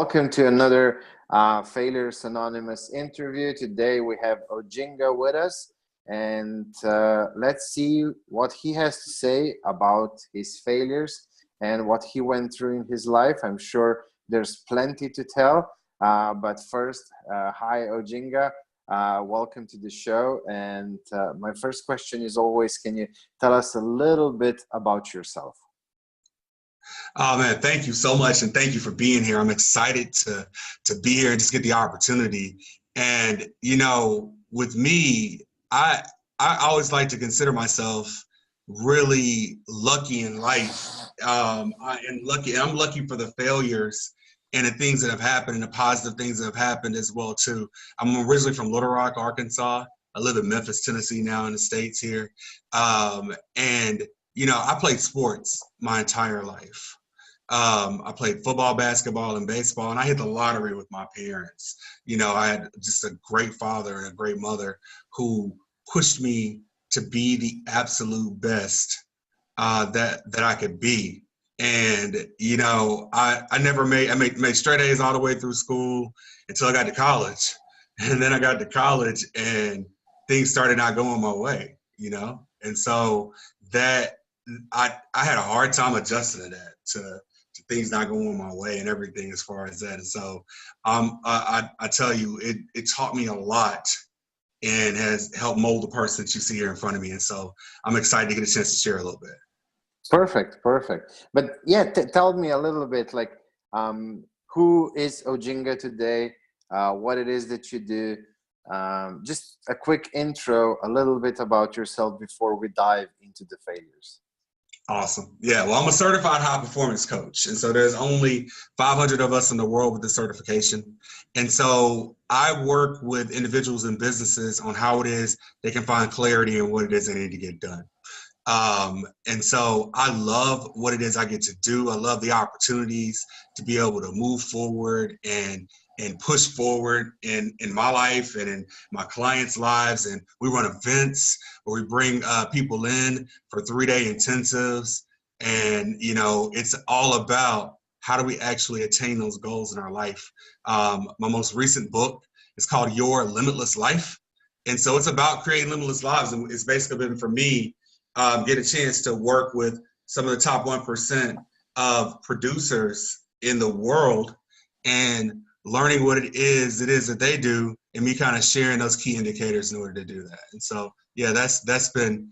welcome to another Failures Anonymous interview. Today we have Oginga with us, and let's see what he has to say about his failures and what he went through in his life. I'm sure there's plenty to tell, but first, hi Oginga, welcome to the show. And my first question is always, can you tell us a little bit about yourself? Oh man, thank you so much, and thank you for being here. I'm excited to be here and just get the opportunity. And with me, I always like to consider myself really lucky in life. I'm lucky for the failures and the things that have happened and the positive things that have happened as well too. I'm originally from Little Rock, Arkansas. I live in Memphis, Tennessee now in the States here, and I played sports my entire life. I played football, basketball, and baseball, and I hit the lottery with my parents. I had just a great father and a great mother who pushed me to be the absolute best that I could be. And I made straight A's all the way through school until I got to college, and then I got to college and things started not going my way. And so that I had a hard time adjusting to that, to things not going my way and everything as far as that. And so I tell you, it taught me a lot and has helped mold the person that you see here in front of me. And so I'm excited to get a chance to share a little bit. Perfect. But yeah, tell me a little bit, like, who is Oginga today? What it is that you do? Just a quick intro, a little bit about yourself before we dive into the failures. Awesome. Yeah, well, I'm a certified high performance coach. And so there's only 500 of us in the world with this certification. And so I work with individuals and businesses on how it is they can find clarity in what it is they need to get done. And so I love what it is I get to do. I love the opportunities to be able to move forward and push forward in my life and in my clients' lives. And we run events where we bring people in for 3-day intensives. And, it's all about how do we actually attain those goals in our life. My most recent book is called Your Limitless Life. And so it's about creating limitless lives. And it's basically been for me, get a chance to work with some of the top 1% of producers in the world and learning what it is that they do, and me kind of sharing those key indicators in order to do that. And so, yeah, that's been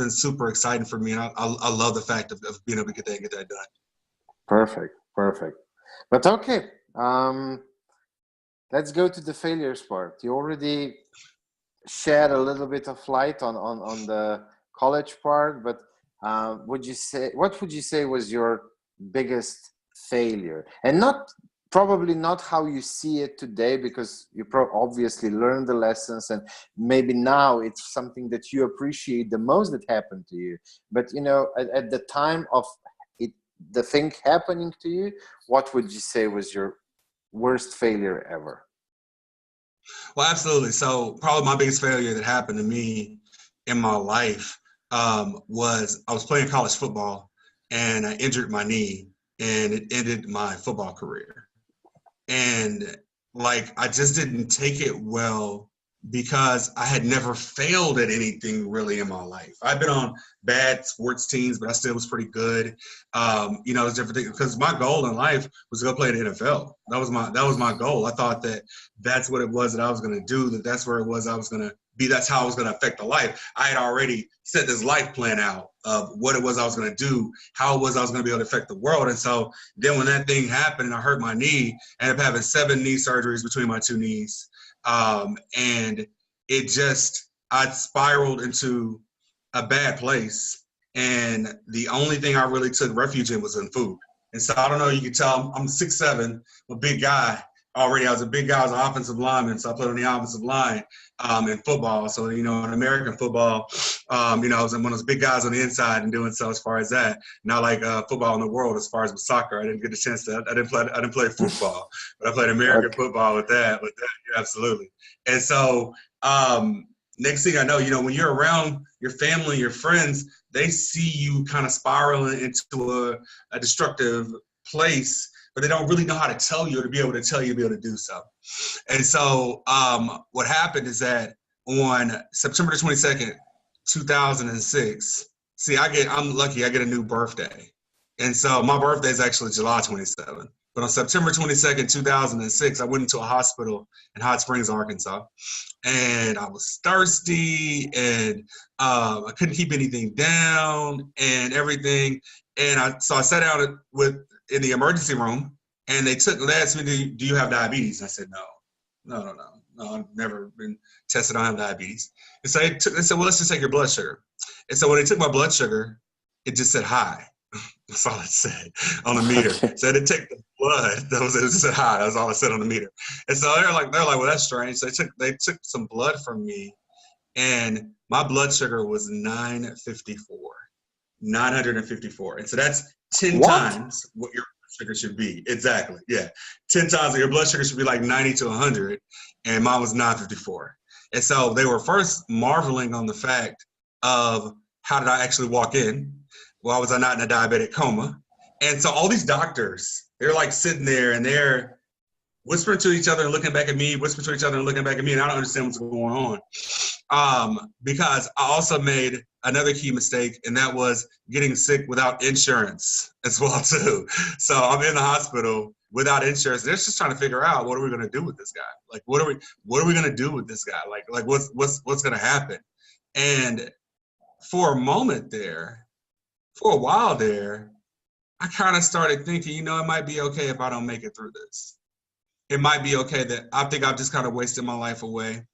super exciting for me, and I love the fact of being able to get that done. Perfect. But okay, let's go to the failures part. You already shed a little bit of light on the college part, but what would you say was your biggest failure? And probably not how you see it today, because you obviously learned the lessons, and maybe now it's something that you appreciate the most that happened to you. But at the time of it, the thing happening to you, what would you say was your worst failure ever? Well, absolutely. So probably my biggest failure that happened to me in my life was I was playing college football and I injured my knee, and it ended my football career. And I just didn't take it well because I had never failed at anything really in my life. I've been on bad sports teams, but I still was pretty good. It's different things, because my goal in life was to go play in the NFL. That was my goal. I thought that that's what it was that I was going to do, that's where it was I was going to be. That's how I was going to affect the life. I had already set this life plan out of what it was I was going to do, how it was I was going to be able to affect the world. And so then when that thing happened and I hurt my knee, I ended up having 7 knee surgeries between my 2 knees. And I spiraled into a bad place. And the only thing I really took refuge in was in food. And so I don't know, you can tell I'm 6'7", I'm a big guy. Already, I was a big guy. I was an offensive lineman, so I played on the offensive line in football. So, in American football, I was one of those big guys on the inside and doing so as far as that. Not like football in the world as far as with soccer. I didn't get a chance to. I didn't play football, but I played American football with that. Yeah, absolutely. And so, next thing I know, when you're around your family, your friends, they see you kind of spiraling into a destructive place. but they don't really know how to tell you or to be able to tell you to be able to do so. And so what happened is that on September the 22nd, 2006, see, I'm lucky, I get a new birthday. And so my birthday is actually July 27th. But on September 22nd, 2006, I went into a hospital in Hot Springs, Arkansas. And I was thirsty, and I couldn't keep anything down and everything. And so I sat down in the emergency room, and they asked me, do you have diabetes? I said, no, I've never been tested. I don't have diabetes. And so they said, well, let's just take your blood sugar. And so when they took my blood sugar, it just said high. That's all it said on the meter. Okay. So they took the blood. It just said high. That's all it said on the meter. And so they're like, well, that's strange. So they took some blood from me, and my blood sugar was 954. And so that's 10 times what your blood sugar should be. Exactly. Yeah. 10 times. Your blood sugar should be like 90 to 100, and mine was 954. And so they were first marveling on the fact of how did I actually walk in? Why was I not in a diabetic coma? And so all these doctors, they're like sitting there and they're whispering to each other and looking back at me, whispering to each other and looking back at me, and I don't understand what's going on. Because I also made another key mistake, and that was getting sick without insurance as well too. So I'm in the hospital without insurance. They're just trying to figure out, what are we going to do with this guy? Like, what are we going to do with this guy? Like what's going to happen? And for a moment there, for a while there, I kind of started thinking, it might be okay if I don't make it through this. It might be okay that I think I've just kind of wasted my life away.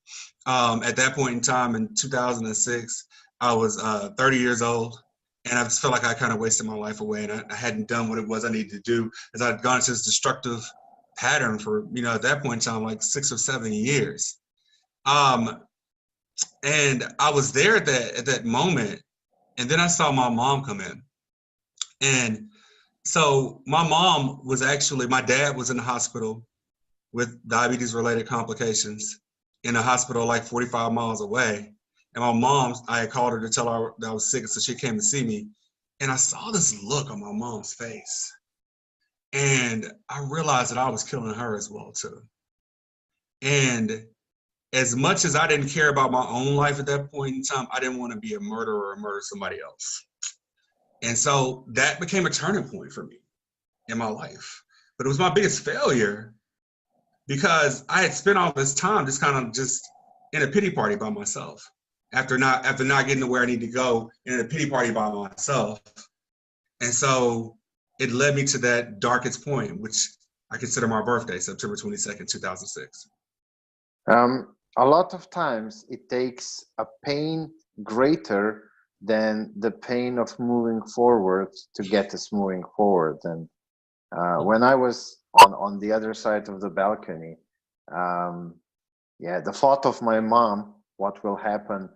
At that point in time in 2006, I was 30 years old, and I just felt like I kind of wasted my life away, and I hadn't done what it was I needed to do, as I'd gone into this destructive pattern for, at that point in time, like 6 or 7 years. And I was there at that moment. And then I saw my mom come in. And so my dad was in the hospital with diabetes-related complications in a hospital like 45 miles away. And my mom, I had called her to tell her that I was sick, so she came to see me. And I saw this look on my mom's face. And I realized that I was killing her as well, too. And as much as I didn't care about my own life at that point in time, I didn't want to be a murderer or murder somebody else. And so that became a turning point for me in my life. But it was my biggest failure because I had spent all this time just in a pity party by myself. After not getting to where I need to go, in a pity party by myself. And so it led me to that darkest point, which I consider my birthday, September 22nd, 2006. A lot of times it takes a pain greater than the pain of moving forward to get us moving forward. And when I was on the other side of the balcony, the thought of my mom, what will happen,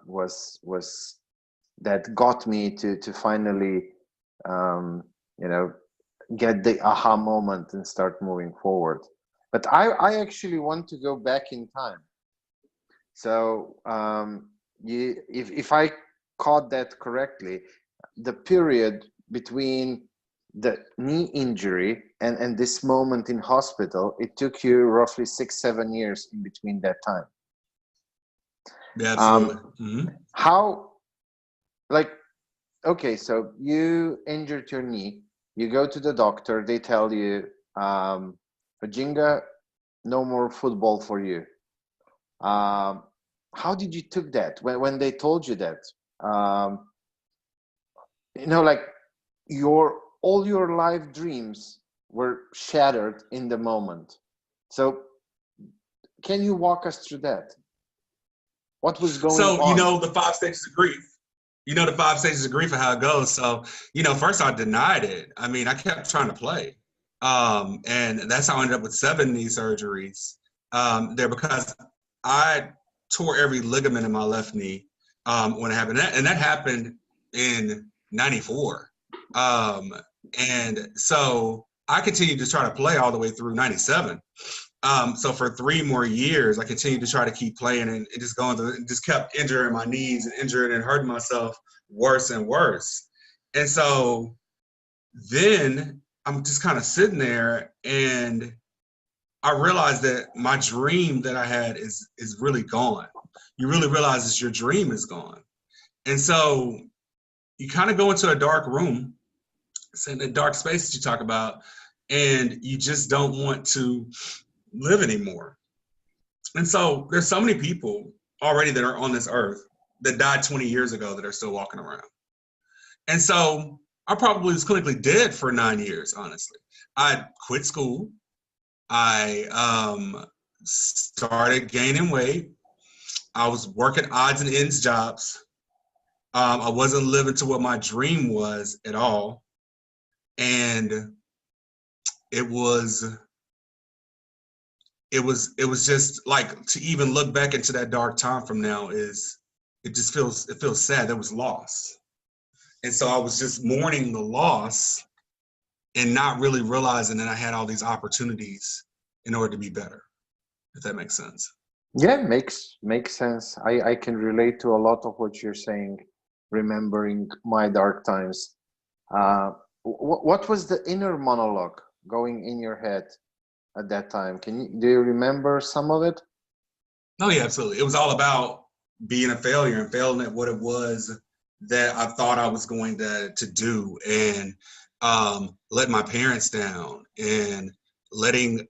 was that got me to finally, get the aha moment and start moving forward. But I actually want to go back in time. So if I caught that correctly, the period between the knee injury and this moment in hospital, it took you roughly 6-7 years in between that time. Yeah, absolutely. How, okay, so you injured your knee, you go to the doctor, they tell you, Oginga, no more football for you. How did you took that when they told you that? All your life dreams were shattered in the moment. So can you walk us through that? What was going on? So, the 5 stages of grief. The 5 stages of grief and how it goes. So, first I denied it. I mean, I kept trying to play. And that's how I ended up with 7 knee surgeries there, because I tore every ligament in my left knee when it happened. And that happened in 94. And so I continued to try to play all the way through 97. So for 3 more years, I continued to try to keep playing and just kept injuring my knees and injuring and hurting myself worse and worse. And so then I'm just kind of sitting there, and I realized that my dream that I had is really gone. You really realize that your dream is gone. And so you kind of go into a dark room, it's in the dark space that you talk about, and you just don't want to live anymore. And so there's so many people already that are on this earth that died 20 years ago that are still walking around. And so I probably was clinically dead for 9 years, honestly. I quit school. I started gaining weight. I was working odds and ends jobs. I wasn't living to what my dream was at all. And it was just like, to even look back into that dark time from now it feels sad. There was loss. And so I was just mourning the loss and not really realizing that I had all these opportunities in order to be better, if that makes sense. Yeah, makes sense. I can relate to a lot of what you're saying, remembering my dark times. What was the inner monologue going in your head at that time? Do you remember some of it? Oh yeah, absolutely. It was all about being a failure and failing at what it was that I thought I was going to do, and let my parents down, and letting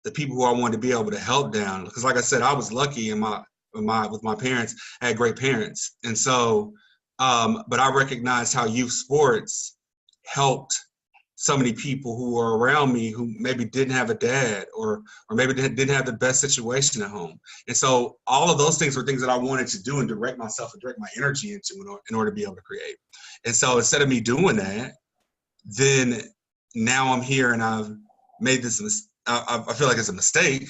the people who I wanted to be able to help down. Because like I said, I was lucky with my parents. I had great parents. And so, but I recognized how youth sports helped so many people who were around me who maybe didn't have a dad, or maybe didn't have the best situation at home. And so all of those things were things that I wanted to do and direct myself and direct my energy into in order to be able to create. And so instead of me doing that, then now I'm here and I've made this, I feel like it's a mistake,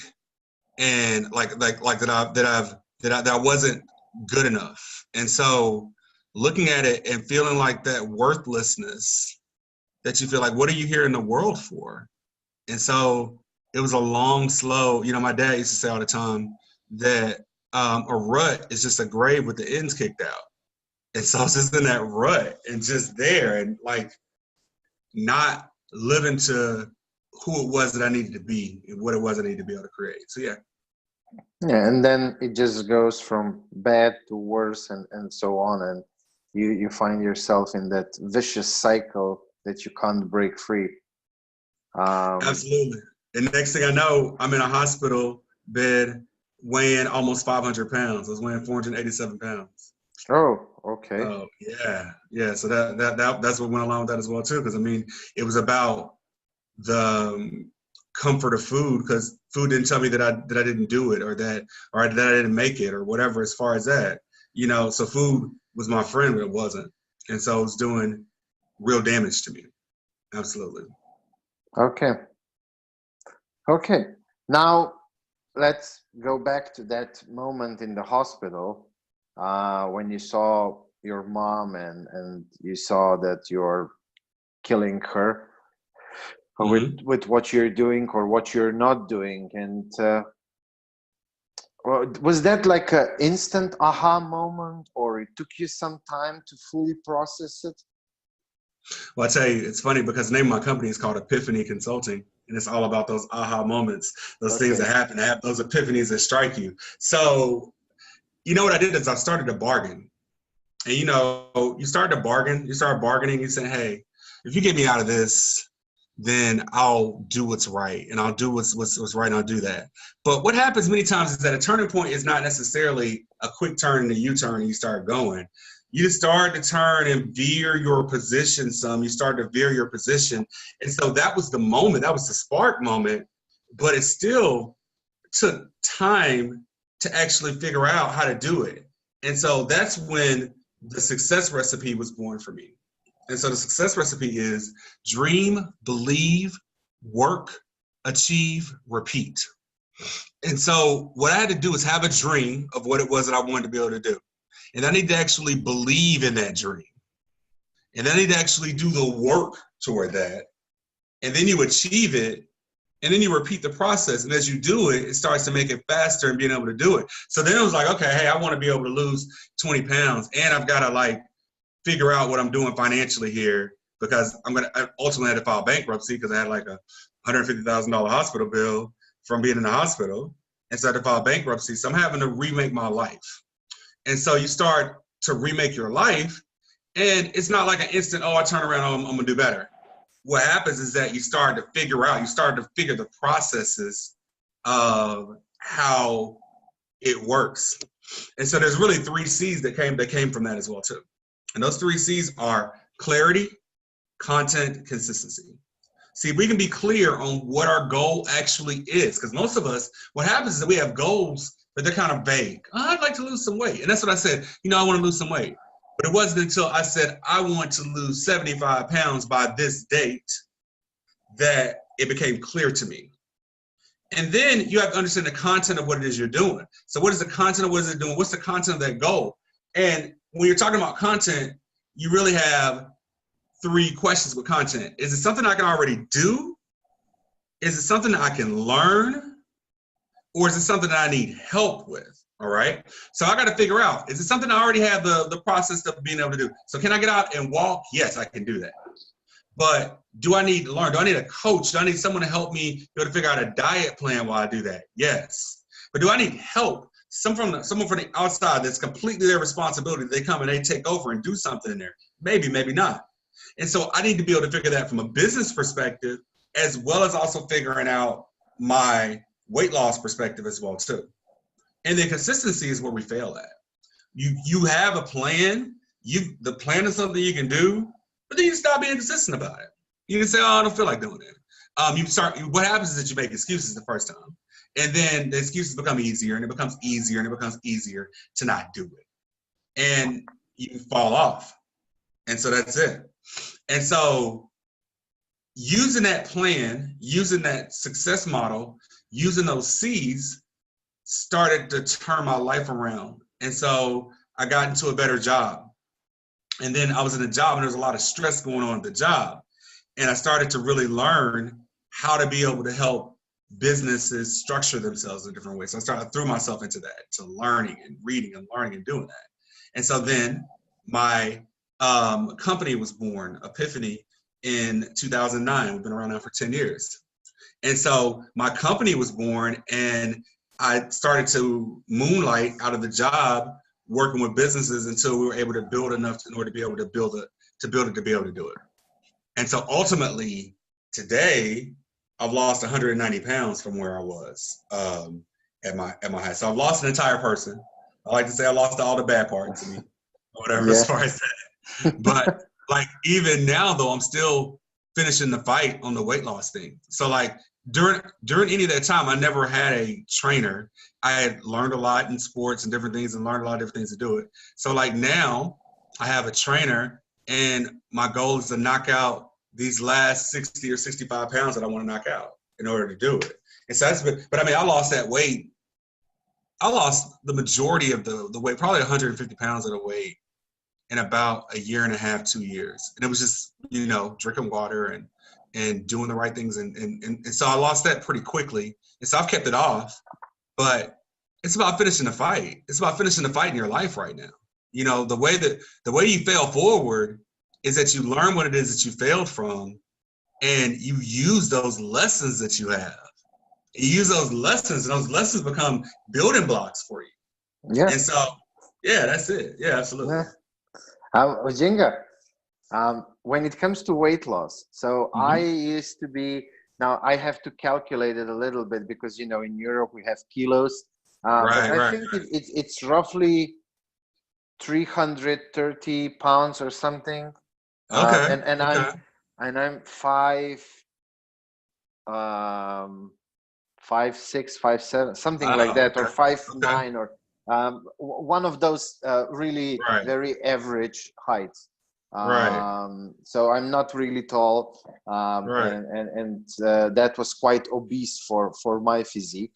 and that I wasn't good enough. And so looking at it and feeling like that worthlessness, that you feel like, what are you here in the world for? And so it was a long, slow, my dad used to say all the time that a rut is just a grave with the ends kicked out. And so I was just in that rut and just there, and like not living to who it was that I needed to be and what it was I needed to be able to create. So yeah. Yeah, and then it just goes from bad to worse, and so on, and you find yourself in that vicious cycle that you can't break free. Absolutely. And next thing I know, I'm in a hospital bed weighing almost 500 pounds. I was weighing 487 pounds. Oh, okay. Oh, yeah. So that's what went along with that as well too. Because I mean, it was about the comfort of food, because food didn't tell me that I didn't do it, or that I didn't make it, or whatever. As far as that, so food was my friend, but it wasn't, and so it was doing real damage to me. Absolutely. Okay. Now let's go back to that moment in the hospital, when you saw your mom and you saw that you're killing her with what you're doing or what you're not doing. And was that like an instant aha moment, or it took you some time to fully process it? Well, I tell you, it's funny because the name of my company is called Epiphany Consulting, and it's all about those aha moments, those things that happen, those epiphanies that strike you. So, what I did is I started to bargain. And you start bargaining, you say, hey, if you get me out of this, then I'll do what's right, and I'll do what's right, and I'll do that. But what happens many times is that a turning point is not necessarily a quick turn and a U-turn and you start going. You start to turn and veer your position some. You start to veer your position. And so that was the moment, that was the spark moment, but it still took time to actually figure out how to do it. And so that's when the success recipe was born for me. And so the success recipe is dream, believe, work, achieve, repeat. And so what I had to do is have a dream of what it was that I wanted to be able to do. And I need to actually believe in that dream. And I need to actually do the work toward that. And then you achieve it. And then you repeat the process. And as you do it, it starts to make it faster and being able to do it. So then it was like, okay, hey, I want to be able to lose 20 pounds. And I've got to figure out what I'm doing financially here because I ultimately had to file bankruptcy because I had like a $150,000 hospital bill from being in the hospital. And so I had to file bankruptcy. So I'm having to remake my life. And so you start to remake your life, and it's not like an instant, oh, I turn around, oh, I'm going to do better. What happens is that you start to figure the processes of how it works. And so there's really 3 C's that came from that as well too. And those 3 C's are clarity, content, consistency. See, we can be clear on what our goal actually is, because most of us, what happens is that we have goals, but they're kind of vague. Oh, I'd like to lose some weight. And that's what I said, I want to lose some weight. But it wasn't until I said, I want to lose 75 pounds by this date that it became clear to me. And then you have to understand the content of what it is you're doing. So what is the content of what is it doing? What's the content of that goal? And when you're talking about content, you really have 3 questions with content. Is it something I can already do? Is it something that I can learn? Or is it something that I need help with? All right. So I got to figure out, is it something I already have the process of being able to do? So can I get out and walk? Yes, I can do that. But do I need to learn? Do I need a coach? Do I need someone to help me be able to figure out a diet plan while I do that? Yes. But do I need help? Someone from the outside that's completely their responsibility. They come and they take over and do something in there. Maybe, maybe not. And so I need to be able to figure that from a business perspective, as well as also figuring out my weight loss perspective as well too. And then consistency is where we fail at. You have a plan. The plan is something you can do, but then you stop being consistent about it. You can say, oh, I don't feel like doing it. What happens is that you make excuses the first time. And then the excuses become easier, and it becomes easier, and it becomes easier to not do it. And you fall off. And so that's it. And so using that plan, using that success model, using those C's started to turn my life around. And so I got into a better job. And then I was in a job and there was a lot of stress going on at the job. And I started to really learn how to be able to help businesses structure themselves in different ways. So I threw myself into that, to learning and reading and learning and doing that. And so then my company was born, Epiphany, in 2009. We've been around now for 10 years. And so my company was born, and I started to moonlight out of the job working with businesses until we were able to build enough in order to be able to build it, to be able to do it. And so ultimately today I've lost 190 pounds from where I was at my height. So I've lost an entire person. I like to say I lost all the bad parts of me, whatever, as far as that. But like even now though, I'm still finishing the fight on the weight loss thing. So like during any of that time, I never had a trainer. I had learned a lot in sports and different things and learned a lot of different things to do it. So like now I have a trainer, and my goal is to knock out these last 60 or 65 pounds that I want to knock out in order to do it. And so that's been, but I mean, I lost that weight. I lost the majority of the weight, probably 150 pounds of the weight in about a year and a half, 2 years. And it was just, drinking water and doing the right things. And so I lost that pretty quickly. And so I've kept it off, but it's about finishing the fight. It's about finishing the fight in your life right now. The way you fail forward is that you learn what it is that you failed from, and you use those lessons that you have. You use those lessons, and those lessons become building blocks for you. Yeah. And so, yeah, that's it. Yeah, absolutely. Yeah. Oginga, when it comes to weight loss, so I used to be, now I have to calculate it a little bit because, in Europe we have kilos. But I think it's roughly 330 pounds or something. Okay. And I'm 5'6", 5'7", something like that, or 5'9", or one of those really very average heights. So I'm not really tall, and that was quite obese for my physique.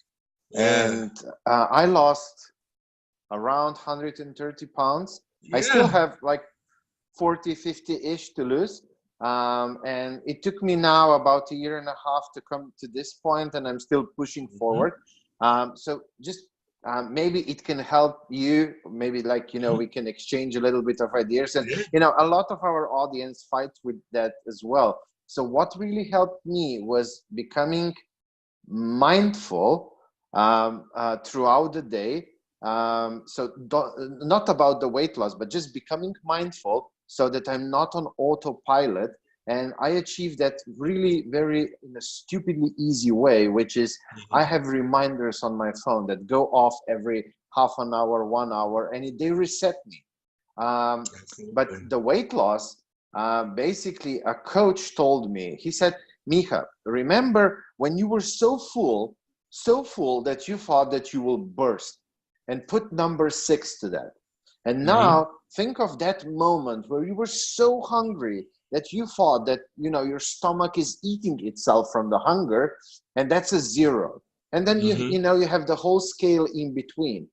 Yeah. And I lost around 130 pounds. Yeah. I still have like 40, 50-ish to lose. And it took me now about a year and a half to come to this point, and I'm still pushing forward. So just maybe it can help you. Maybe, like, we can exchange a little bit of ideas. And a lot of our audience fights with that as well. So what really helped me was becoming mindful throughout the day. Not about the weight loss, but just becoming mindful so that I'm not on autopilot. And I achieved that really very in a stupidly easy way, which is I have reminders on my phone that go off every half an hour, 1 hour, and they reset me. But the weight loss, basically a coach told me, he said, Micha, remember when you were so full that you thought that you will burst, and put number 6 to that. And now think of that moment where you were so hungry that you thought that, your stomach is eating itself from the hunger, and that's a 0. And then you have the whole scale in between.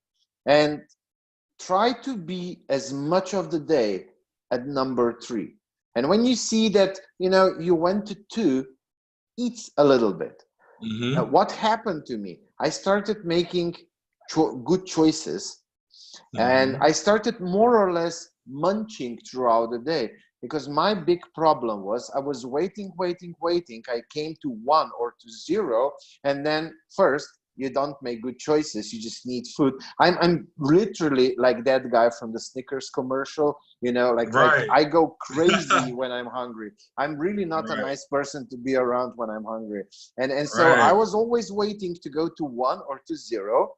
And try to be as much of the day at number 3. And when you see that, you went to 2, eat a little bit. What happened to me? I started making good choices, and I started more or less munching throughout the day, because my big problem was I was waiting. I came to 1 or to 0, and then first, you don't make good choices. You just need food. I'm literally like that guy from the Snickers commercial, like I go crazy when I'm hungry. I'm really not a nice person to be around when I'm hungry. And so I was always waiting to go to 1 or to 0.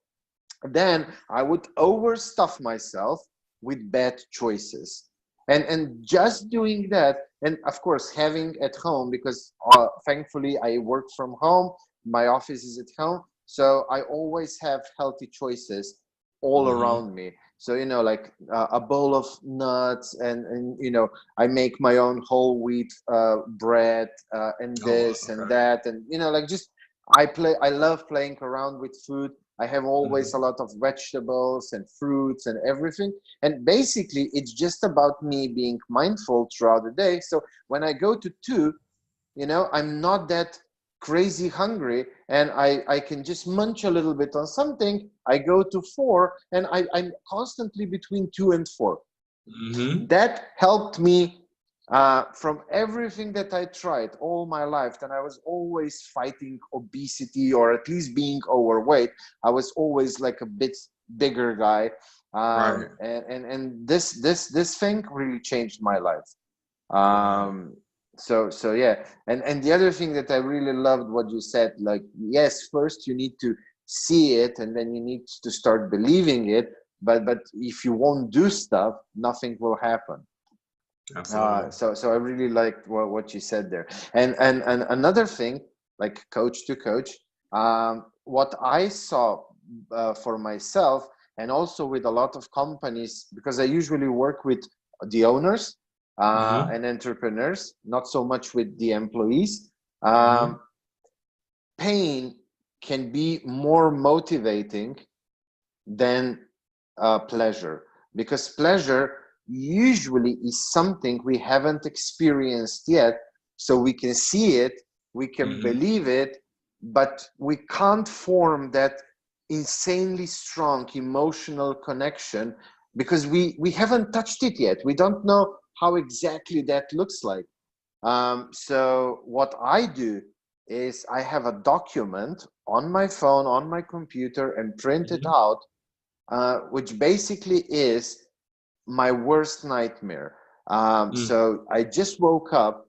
Then I would overstuff myself with bad choices. And just doing that, and of course having at home, because thankfully I work from home, my office is at home. So I always have healthy choices all around me. So, like a bowl of nuts, and I make my own whole wheat bread, and this and that. And, like just, I love playing around with food. I have always a lot of vegetables and fruits and everything. And basically, it's just about me being mindful throughout the day. So when I go to 2, I'm not that crazy hungry, and I can just munch a little bit on something. I go to 4, and I'm constantly between 2 and 4. That helped me from everything that I tried all my life. And I was always fighting obesity, or at least being overweight. I was always like a bit bigger guy, and this thing really changed my life. So yeah. And the other thing that I really loved what you said, like, yes, first you need to see it, and then you need to start believing it. But if you won't do stuff, nothing will happen. So I really liked what you said there. And another thing, like coach to coach, what I saw for myself, and also with a lot of companies, because I usually work with the owners and entrepreneurs, not so much with the employees. Pain can be more motivating than pleasure, because pleasure usually is something we haven't experienced yet. So we can see it, we can believe it, but we can't form that insanely strong emotional connection, because we haven't touched it yet. We don't know how exactly that looks like. So what I do is I have a document on my phone, on my computer, and print it out, which basically is my worst nightmare. So I just woke up,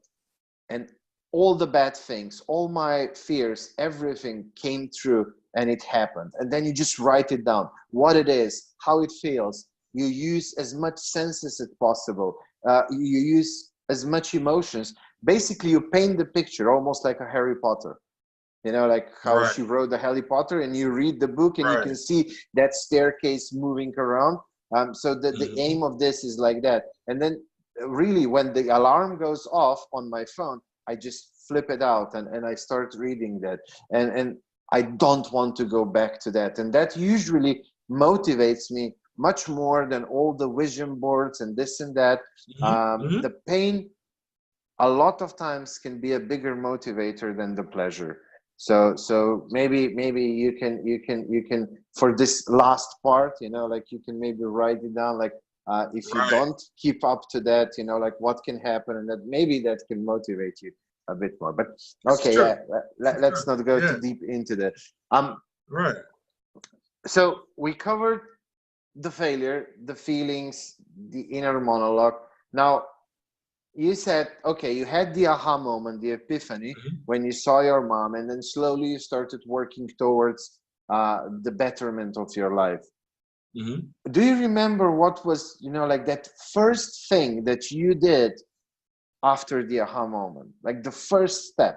and all the bad things, all my fears, everything came through, and it happened. And then you just write it down, what it is, how it feels. You use as much senses as possible. You use as much emotions. Basically, you paint the picture almost like a Harry Potter. Like how she wrote the Harry Potter, and you read the book, and you can see that staircase moving around. So the aim of this is like that. And then really, when the alarm goes off on my phone, I just flip it out, and I start reading that. And I don't want to go back to that. And that usually motivates me much more than all the vision boards and this and that. The pain a lot of times can be a bigger motivator than the pleasure. So maybe you can for this last part, like you can maybe write it down, like if you Right. don't keep up to that, like what can happen, and that maybe that can motivate you a bit more. But It's okay, true. yeah, It's let's true. not go too Yeah. deep into that. Um, Right. so we covered the failure, the feelings, the inner monologue. Now, you said, okay, you had the aha moment, the epiphany Mhm. when you saw your mom, and then slowly you started working towards the betterment of your life. Mhm. Do you remember what was, like that first thing that you did after the aha moment? Like the first step?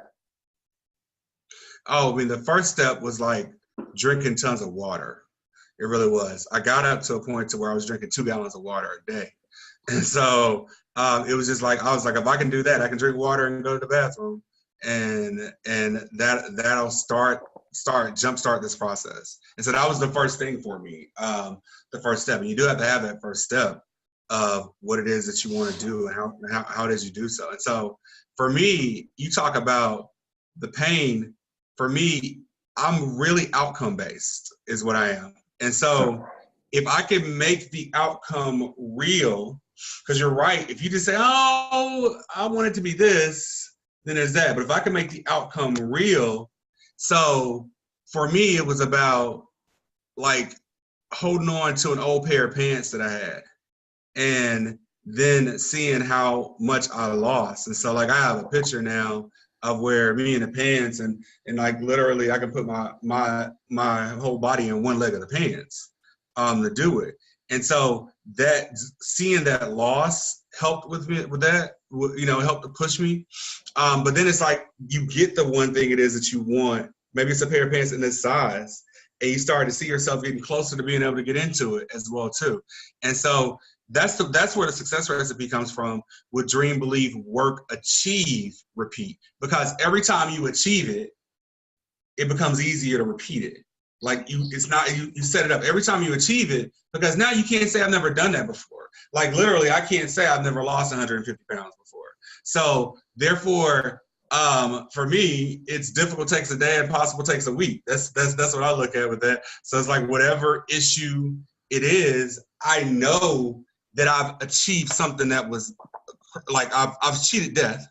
Oh, I mean, the first step was like drinking tons of water. It really was. I got up to a point to where I was drinking 2 gallons of water a day. And so it was just like, I was like, if I can do that, I can drink water and go to the bathroom, and that'll jumpstart this process. And so that was the first thing for me, the first step. And you do have to have that first step of what it is that you want to do and how it is you do so. And so for me, you talk about the pain. For me, I'm really outcome based, is what I am. And so if I can make the outcome real, because you're right, if you just say, oh, I want it to be this, then there's that. But if I can make the outcome real, so for me, it was about like holding on to an old pair of pants that I had and then seeing how much I lost. And so like I have a picture now of where me in the pants and like literally I can put my whole body in one leg of the pants to do it. And so that seeing that loss helped with me with that, helped to push me. But then it's like you get the one thing it is that you want. Maybe it's a pair of pants in this size, and you start to see yourself getting closer to being able to get into it as well too. And so that's where the success recipe comes from with dream, believe, work, achieve, repeat. Because every time you achieve it, it becomes easier to repeat it. Like you set it up every time you achieve it, because now you can't say I've never done that before. Like literally, I can't say I've never lost 150 pounds before. So therefore, for me, it's difficult takes a day, impossible takes a week. That's what I look at with that. So it's like whatever issue it is, I know that I've achieved something that was like I've cheated death.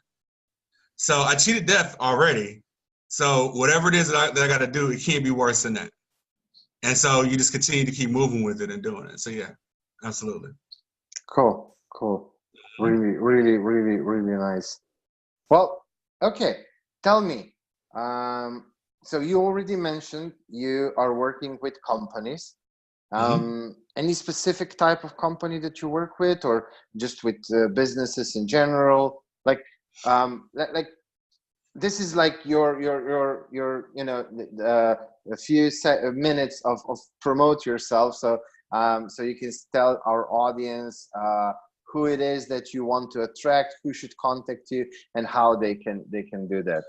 So I cheated death already. So whatever it is that I got to do, it can't be worse than that. And so you just continue to keep moving with it and doing it. So yeah, absolutely. Cool. Really, really, really, really nice. Well, okay. Tell me. Um, so you already mentioned you are working with companies. Mm-hmm. Any specific type of company that you work with, or just with businesses in general? Like this is like your a few minutes of promote yourself, so you can tell our audience who it is that you want to attract, who should contact you, and how they can do that.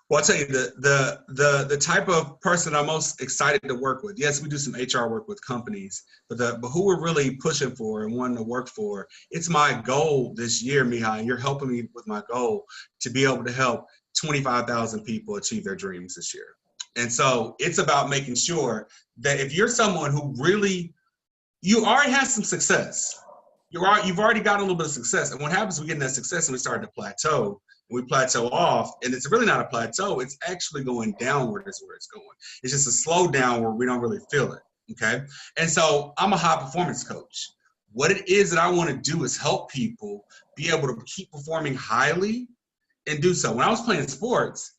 Well, I'll tell you the type of person I'm most excited to work with. Yes, we do some HR work with companies, but who we're really pushing for and wanting to work for. It's my goal this year, Mihai, and you're helping me with my goal to be able to help 25,000 people achieve their dreams this year. And so it's about making sure that if you're someone who really you already have some success. You've already got a little bit of success. And what happens, we get in that success and we start to plateau. And we plateau off, and it's really not a plateau. It's actually going downward is where it's going. It's just a slow down where we don't really feel it, okay? And so I'm a high performance coach. What it is that I want to do is help people be able to keep performing highly and do so. When I was playing sports,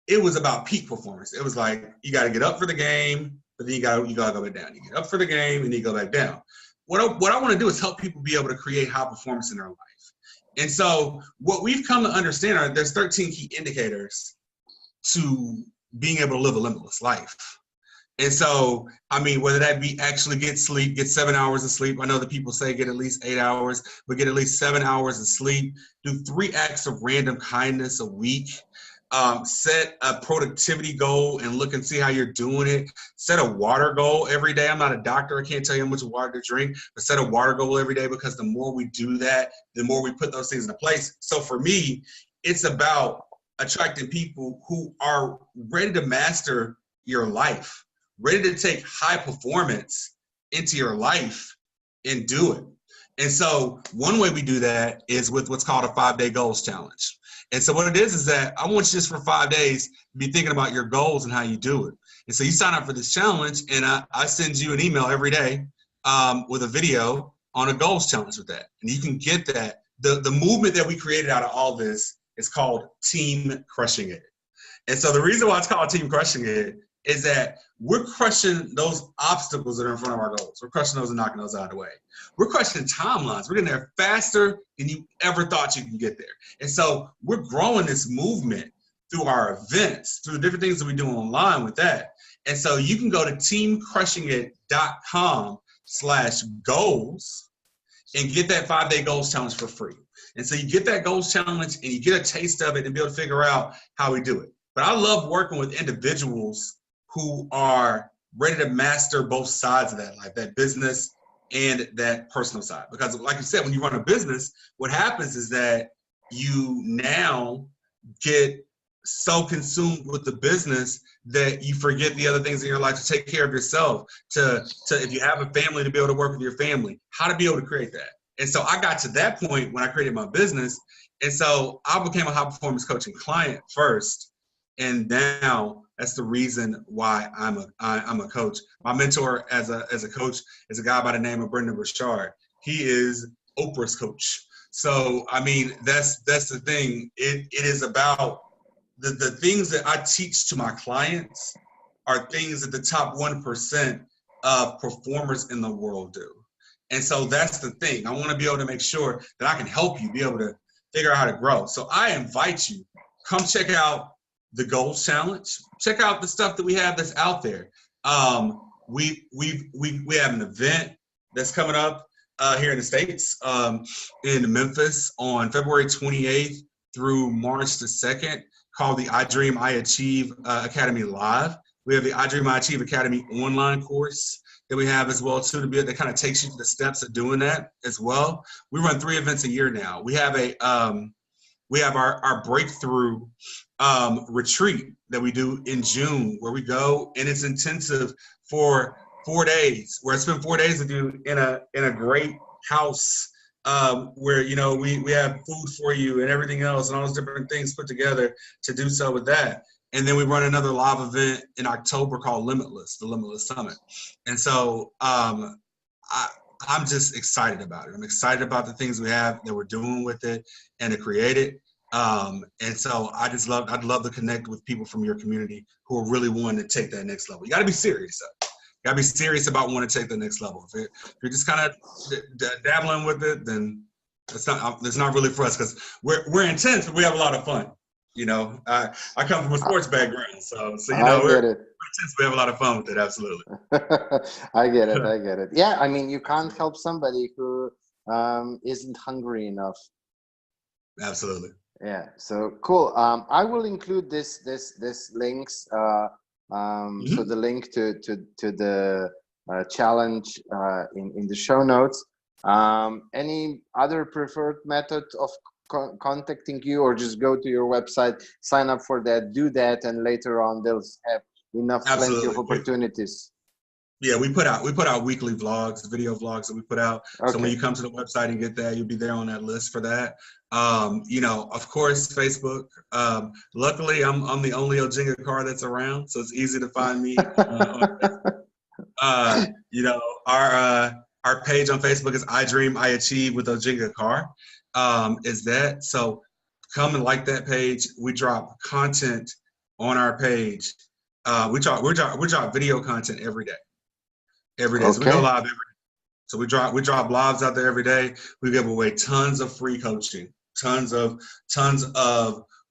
it was about peak performance. It was like you got to get up for the game, but then you got to go back down. You get up for the game and then you go back down. What I want to do is help people be able to create high performance in their life. And so what we've come to understand are there's 13 key indicators to being able to live a limitless life. And so, I mean, whether that be actually get sleep, get 7 hours of sleep. I know that people say get at least 8 hours, but get at least 7 hours of sleep. Do 3 acts of random kindness a week. Set a productivity goal and look and see how you're doing it. Set a water goal every day. I'm not a doctor. I can't tell you how much water to drink, but set a water goal every day, because the more we do that, the more we put those things into place. So for me, it's about attracting people who are ready to master your life, ready to take high performance into your life and do it. And so one way we do that is with what's called a 5-day goals challenge. And so what it is that I want you just for 5 days to be thinking about your goals and how you do it. And so you sign up for this challenge, and I send you an email every day with a video on a goals challenge with that. And you can get that. The movement that we created out of all this is called Team Crushing It. And so the reason why it's called Team Crushing It is that we're crushing those obstacles that are in front of our goals. We're crushing those and knocking those out of the way. We're crushing timelines. We're getting there faster than you ever thought you can get there. And so we're growing this movement through our events, through the different things that we do online with that. And so you can go to teamcrushingit.com/goals and get that 5-day goals challenge for free. And so you get that goals challenge and you get a taste of it and be able to figure out how we do it. But I love working with individuals who are ready to master both sides of that life, that business and that personal side. Because like you said, when you run a business, what happens is that you now get so consumed with the business that you forget the other things in your life, to take care of yourself, to if you have a family, to be able to work with your family, how to be able to create that. And so I got to that point when I created my business. And so I became a high performance coaching client first. And now that's the reason why I'm a coach. My mentor as a coach is a guy by the name of Brendan Burchard. He is Oprah's coach. So, I mean, that's the thing. It is about the things that I teach to my clients are things that the top 1% of performers in the world do. And so that's the thing. I want to be able to make sure that I can help you be able to figure out how to grow. So I invite you, come check out the Goals Challenge. Check out the stuff that we have that's out there. We have an event that's coming up here in the States, in Memphis on February 28th through March the 2nd, called the I Dream, I Achieve Academy Live. We have the I Dream, I Achieve Academy online course that we have as well too, that kind of takes you to the steps of doing that as well. We run 3 events a year now. We have our breakthrough retreat that we do in June, where we go and it's intensive for 4 days, where I spend 4 days with you in a great house, where, you know, we have food for you and everything else and all those different things put together to do so with that. And then we run another live event in October called Limitless, the Limitless Summit. And so I'm just excited about it. I'm excited about the things we have that we're doing with it and to create it. And so I'd love to connect with people from your community who are really wanting to take that next level. You got to be serious. You got to be serious about wanting to take the next level. If you're just kind of dabbling with it, then it's not really for us, because we're intense, but we have a lot of fun. You know, I come from a sports background, so you know, we're intense. We have a lot of fun with it. Absolutely. I get it. Yeah, I mean, you can't help somebody who isn't hungry enough. Absolutely. Yeah. So cool. I will include this links. So the link to the challenge in the show notes. Any other preferred method of contacting you, or just go to your website, sign up for that, do that, and later on they'll have plenty of opportunities? Yeah, we put out weekly vlogs, video vlogs that we put out. Okay. So when you come to the website and get that, you'll be there on that list for that. You know, of course, Facebook. Luckily, I'm the only Oginga Carr that's around, so it's easy to find me. You know, our page on Facebook is I Dream, I Achieve with Oginga Carr. Is that, so come and like that page. We drop content on our page. We drop video content every day. Okay. So we go live every day. So we drop lives out there every day. We give away tons of free coaching, tons of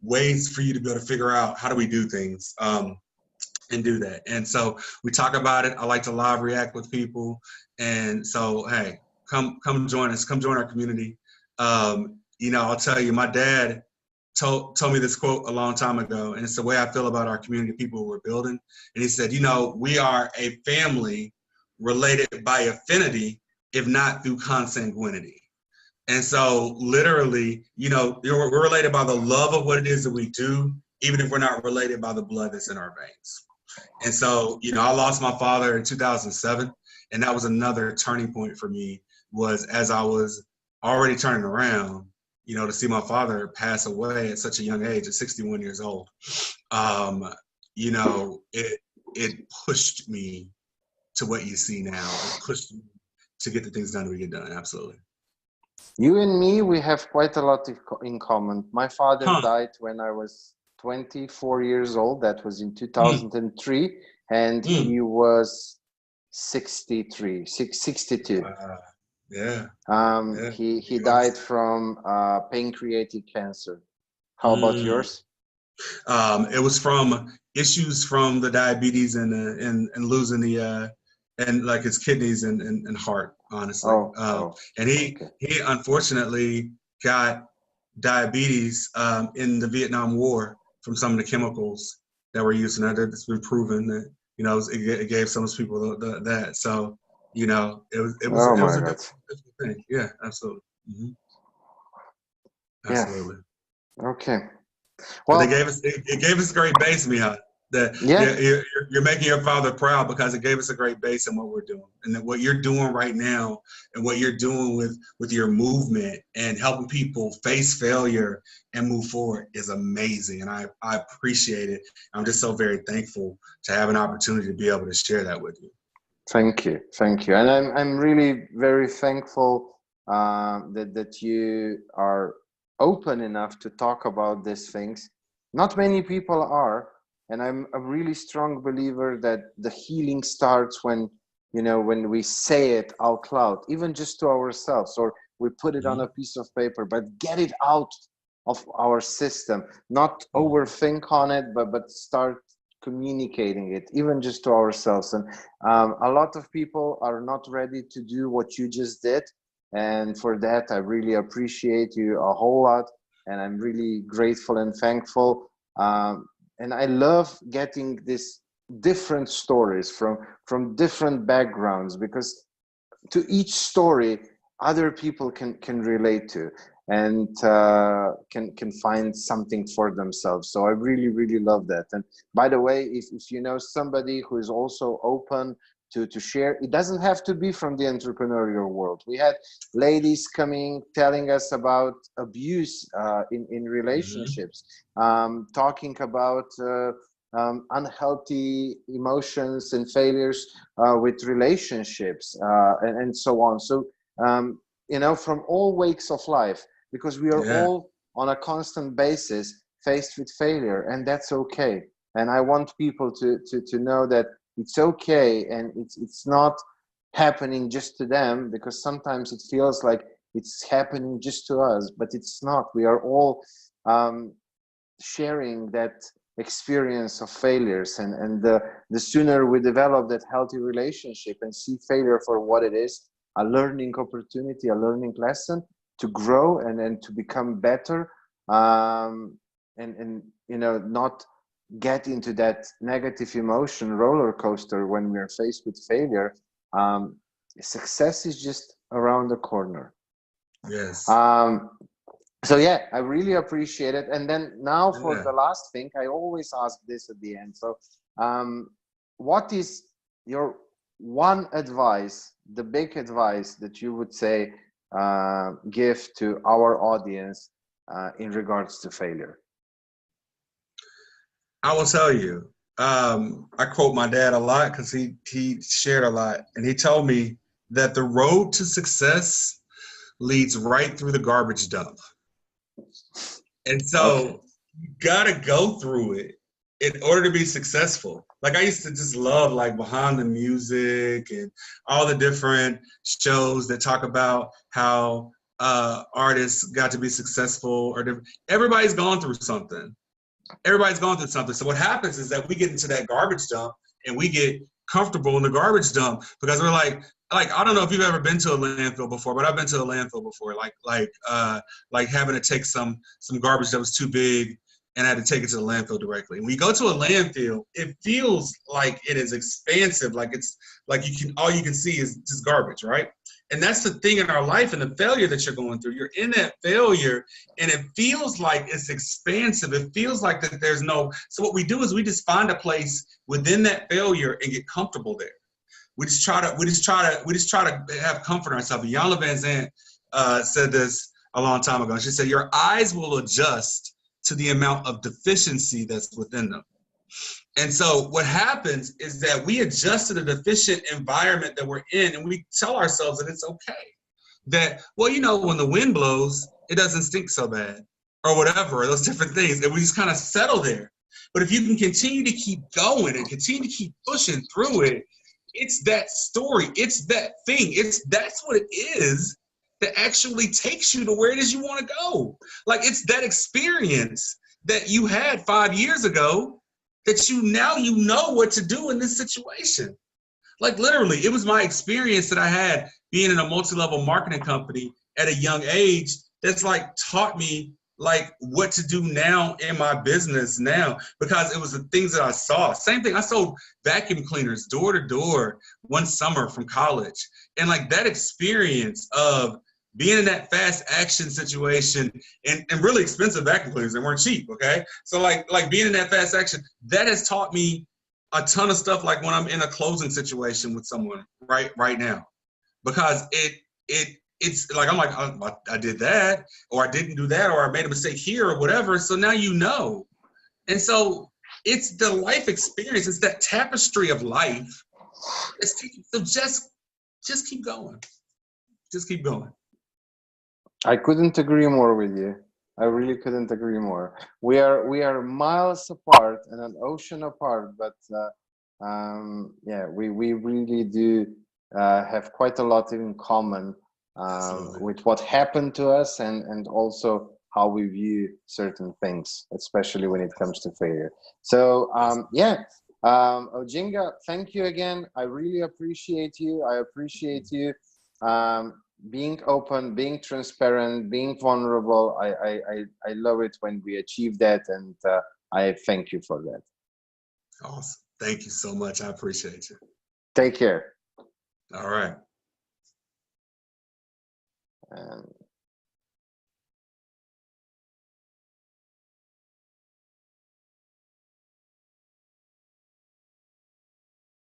ways for you to be able to figure out how do we do things, and do that. And so we talk about it. I like to live react with people. And so, hey, come join us. Come join our community. You know, I'll tell you, my dad told me this quote a long time ago, and it's the way I feel about our community, people we're building. And he said, you know, we are a family related by affinity, if not through consanguinity. And so literally, you know, we're related by the love of what it is that we do even if we're not related by the blood that's in our veins. And so, I lost my father in 2007, and that was another turning point for me, was as I was already turning around, to see my father pass away at such a young age, at 61 years old. It pushed me to what you see now. It pushed me to get the things done we get done. Absolutely. You and me, we have quite a lot in common. My father died when I was 24 years old. That was in 2003, and he was 62. Yeah. He died from pancreatic cancer. How about yours? It was from issues from the diabetes and losing the and like his kidneys and heart, honestly. And he unfortunately got diabetes in the Vietnam War from some of the chemicals that were used, and it's been proven that it gave some of those people that. So it was a difficult thing. Yeah, absolutely. Absolutely. Yeah. Okay. Well, it gave us a great base, Miha. That you're making your father proud, because it gave us a great base in what we're doing, and that what you're doing right now, and what you're doing with your movement and helping people face failure and move forward is amazing, and I appreciate it. I'm just so very thankful to have an opportunity to be able to share that with you. Thank you, and I'm really very thankful that you are open enough to talk about these things. Not many people are. And I'm a really strong believer that the healing starts when we say it out loud, even just to ourselves, or we put it on a piece of paper, but get it out of our system, not overthink on it, but start communicating it, even just to ourselves. And a lot of people are not ready to do what you just did. And for that, I really appreciate you a whole lot. And I'm really grateful and thankful. And I love getting these different stories from different backgrounds, because to each story, other people can relate to and can find something for themselves. So I really, really love that. And by the way, if you know somebody who is also open to share, it doesn't have to be from the entrepreneurial world. We had ladies coming telling us about abuse in relationships, talking about unhealthy emotions and failures with relationships, and so on. So from all wakes of life, because we are all on a constant basis faced with failure, and that's okay. And I want people to know that it's okay, and it's not happening just to them, because sometimes it feels like it's happening just to us, but it's not. We are all sharing that experience of failures, and the sooner we develop that healthy relationship and see failure for what it is, a learning opportunity, a learning lesson to grow and to become better, and not get into that negative emotion roller coaster when we're faced with failure. Success is just around the corner. Yes. So yeah, I really appreciate it. And then now for the last thing, I always ask this at the end. So what is your one advice, the big advice that you would say give to our audience in regards to failure? I will tell you, I quote my dad a lot, because he shared a lot, and he told me that the road to success leads right through the garbage dump. And so you gotta go through it in order to be successful. Like, I used to just love like Behind the Music and all the different shows that talk about how artists got to be successful, or everybody's gone through something. Everybody's gone through something. So what happens is that we get into that garbage dump, and we get comfortable in the garbage dump, because we're like I don't know if you've ever been to a landfill before, but I've been to a landfill before. Like having to take some garbage that was too big, and I had to take it to the landfill directly. And when you go to a landfill, it feels like it is expansive, like it's like all you can see is just garbage, right? And that's the thing in our life and the failure that you're going through. You're in that failure and it feels like it's expansive. It feels like that there's no, so what we do is we just find a place within that failure and get comfortable there. We just try to have comfort in ourselves. Iyanla Vanzant said this a long time ago. She said, your eyes will adjust to the amount of deficiency that's within them. And so what happens is that we adjust to the deficient environment that we're in, and we tell ourselves that it's okay. That, well, you know, when the wind blows, it doesn't stink so bad, or whatever, or those different things. And we just kind of settle there. But if you can continue to keep going and continue to keep pushing through it, it's that story, it's that thing, that's what it is that actually takes you to where it is you want to go. Like, it's that experience that you had 5 years ago that you know what to do in this situation. Like, literally, it was my experience that I had being in a multi-level marketing company at a young age that's like taught me like what to do now in my business now, because it was the things that I saw. Same thing, I sold vacuum cleaners door to door one summer from college. And like that experience of being in that fast action situation and really expensive vacuum cleaners, they weren't cheap, okay? So like being in that fast action, that has taught me a ton of stuff, like when I'm in a closing situation with someone right now. Because it's like, I'm like, I did that, or I didn't do that, or I made a mistake here, or whatever. So now you know. And so it's the life experience. It's that tapestry of life. So just keep going. Just keep going. I couldn't agree more with you. I really couldn't agree more. We are miles apart and an ocean apart, but yeah, we really do have quite a lot in common with what happened to us and also how we view certain things, especially when it comes to failure. So yeah, Oginga, thank you again. I really appreciate you. I appreciate you being open, being transparent, being vulnerable. I love it when we achieve that, and I thank you for that. Awesome. Thank you so much. I appreciate you. Take care. All right.